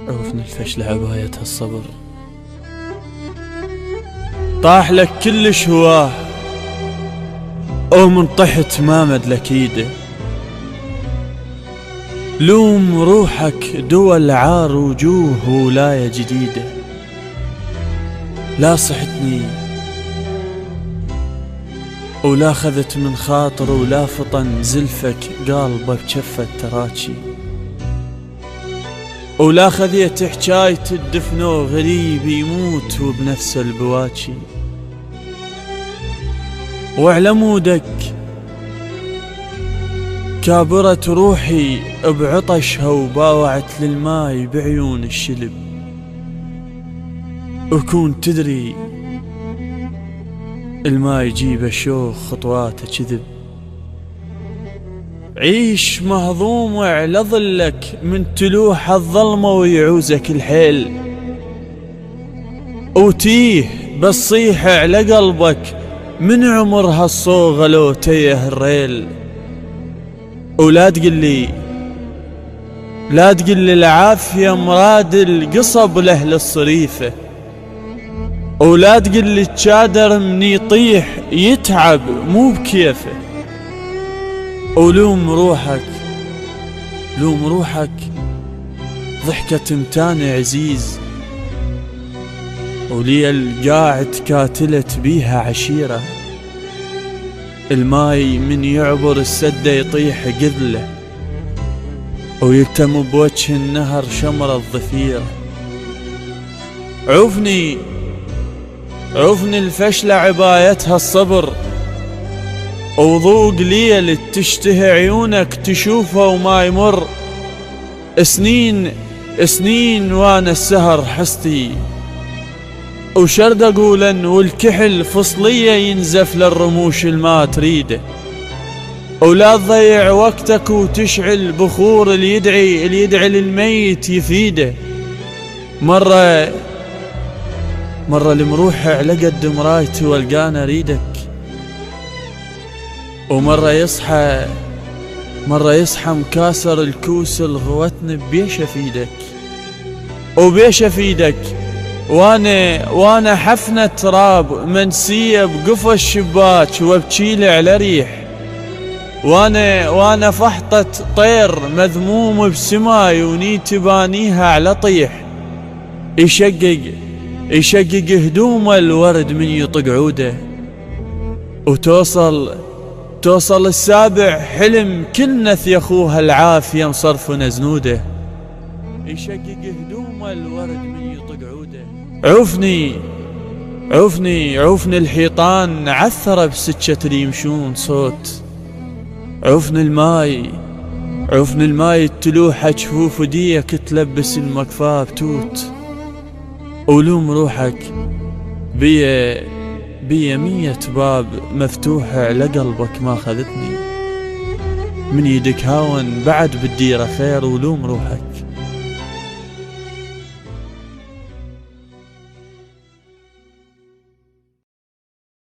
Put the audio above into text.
عوفني الفشل عباية الصبر، طاح لك كلش هواه او من طحت ما مدلك ايده. لوم روحك دول عار وجوه ولاية جديدة. لا صحتني ولا خذت من خاطر ولا فطن زلفك قالبه بجفة تراجي، ولا خذيت حجاية الدفنو غريب يموت وبنفس البواجي. وعلى مودك كابرت روحي بعطشها وباوعت للماي بعيون الشلب، وكون تدري الماي يجيب شوخ خطواته كذب. عيش مهضوم وعلى ظلك من تلوح الظلمة ويعوزك الحيل، وتيه بس صيح على قلبك من عمر هالصوغة لو تيه الريل. ولا تقلي العافية مراد القصب لأهل الصريفة، ولا تقلي الشادر من يطيح يتعب مو بكيفه. ولوم روحك ضحكة امتانة عزيز، ولي القاعد كاتلت بيها عشيرة. الماي من يعبر السدة يطيح قذله، ويلتم بوجه النهر شمر الضفيرة. عوفني الفشلة عبايتها الصبر، وضوق ليل تشتهي عيونك تشوفه وما يمر. سنين وانا السهر حستي، وشرد اقولا والكحل فصلية ينزف للرموش الما تريده. ولا تضيع وقتك وتشعل بخور اللي يدعي للميت يفيده. مرة المروح على قد مرايتي والقانا ريدك، ومرة يصحى مكاسر الكوس الغوتن بيش افيدك. وانا حفنة تراب منسية بقفا الشباك وابكيلي على ريح. وانا فحطة طير مذموم بسماي ونيت بانيها على طيح. يشقق هدوم الورد من يطق عوده، توصل السابع حلم كل نث يخوها العافية مصرف نزنوده. يشقق هدوم الورد من يطق عوده. عوفني الحيطان عثر بسكة اللي يمشون صوت. عوفني الماي التلوحة جفوف ديك تلبس المكفاه بتوت. ولوم روحك بيا 100 باب مفتوحة على قلبك ما خذتني. من يدك هاون بعد بالديرة خير. ولوم روحك